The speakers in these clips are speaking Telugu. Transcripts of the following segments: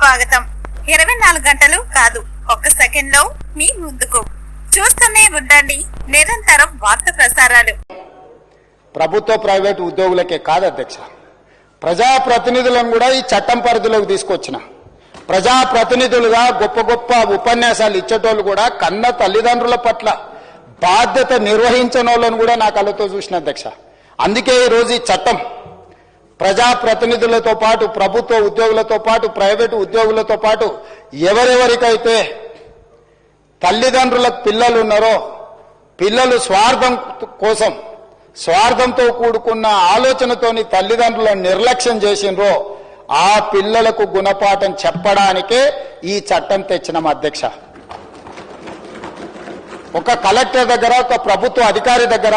స్వాగతం. 24 గంటలు కాదు, ఒక్క సెకండ్ లో మీ ముందుకు. చూస్తూనే ఉండండి నిరంతరం వార్త ప్రసారాలు. ప్రభుత్వ ప్రైవేటు ఉద్యోగులకే కాదు అధ్యక్ష, ప్రజాప్రతినిధులను కూడా ఈ చట్టం పరిధిలోకి తీసుకొచ్చిన. ప్రజాప్రతినిధులుగా గొప్ప గొప్ప ఉపన్యాసాలు ఇచ్చేటోళ్ళు కూడా కన్న తల్లిదండ్రుల పట్ల బాధ్యత నిర్వహించిన వాళ్ళను కూడా నా కళ్ళతో చూసిన అధ్యక్ష. అందుకే ఈరోజు ఈ చట్టం ప్రజాప్రతినిధులతో పాటు ప్రభుత్వ ఉద్యోగులతో పాటు ప్రైవేటు ఉద్యోగులతో పాటు ఎవరెవరికైతే తల్లిదండ్రులకు పిల్లలు ఉన్నారో, పిల్లలు స్వార్థం కోసం స్వార్థంతో కూడుకున్న ఆలోచనతోని తల్లిదండ్రులను నిర్లక్ష్యం చేసినరో ఆ పిల్లలకు గుణపాఠం చెప్పడానికే ఈ చట్టం తెచ్చినాం అధ్యక్ష. ఒక కలెక్టర్ దగ్గర, ఒక ప్రభుత్వ అధికారి దగ్గర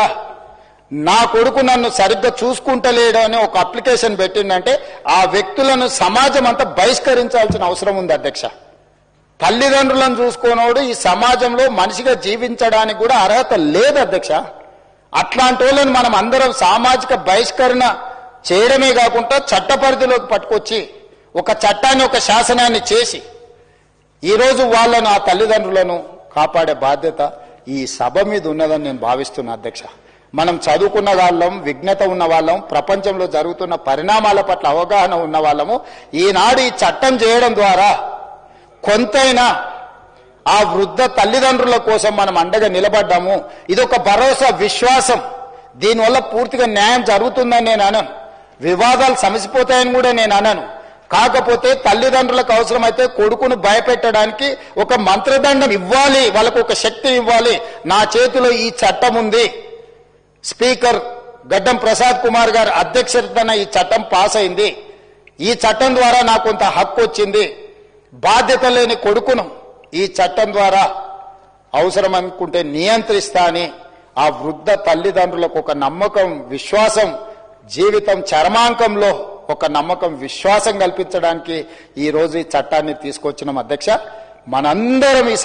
నా కొడుకు నన్ను సరిగ్గా చూసుకుంటలేడు అని ఒక అప్లికేషన్ పెట్టిందంటే ఆ వ్యక్తులను సమాజం అంతా బహిష్కరించాల్సిన అవసరం ఉంది అధ్యక్ష. తల్లిదండ్రులను చూసుకోనోడు ఈ సమాజంలో మనిషిగా జీవించడానికి కూడా అర్హత లేదు అధ్యక్ష. అట్లాంటి వాళ్ళని మనం అందరం సామాజిక బహిష్కరణ చేయడమే కాకుండా చట్ట పరిధిలోకి పట్టుకొచ్చి ఒక చట్టాన్ని, ఒక శాసనాన్ని చేసి ఈరోజు వాళ్ళను, ఆ తల్లిదండ్రులను కాపాడే బాధ్యత ఈ సభ మీద ఉన్నదని నేను భావిస్తున్నా అధ్యక్ష. మనం చదువుకున్న వాళ్ళం, విజ్ఞత ఉన్న వాళ్ళం, ప్రపంచంలో జరుగుతున్న పరిణామాల పట్ల అవగాహన ఉన్న వాళ్ళము. ఈనాడు ఈ చట్టం చేయడం ద్వారా కొంతైనా ఆ వృద్ధ తల్లిదండ్రుల కోసం మనం అండగా నిలబడ్డాము. ఇదొక భరోసా, విశ్వాసం. దీనివల్ల పూర్తిగా న్యాయం జరుగుతుందని నేను అనను, వివాదాలు సమసిపోతాయని కూడా నేను అనను. కాకపోతే తల్లిదండ్రులకు అవసరమైతే కొడుకును భయపెట్టడానికి ఒక మంత్రదండం ఇవ్వాలి, వాళ్ళకు ఒక శక్తి ఇవ్వాలి. నా చేతిలో ఈ చట్టం ఉంది, స్పీకర్ గడ్డం ప్రసాద్ కుమార్ గారి అధ్యక్షతన ఈ చట్టం పాస్ అయింది, ఈ చట్టం ద్వారా నాకు కొంత హక్కు వచ్చింది. బాధ్యత లేని కొడుకును ఈ చట్టం ద్వారా అవసరం అనుకుంటే నియంత్రిస్తా అని ఆ వృద్ధ తల్లిదండ్రులకు ఒక నమ్మకం, విశ్వాసం, జీవితం చరమాంకంలో ఒక నమ్మకం, విశ్వాసం కల్పించడానికి ఈ రోజు ఈ చట్టాన్ని తీసుకొచ్చినాం అధ్యక్ష. మనందరం ఈ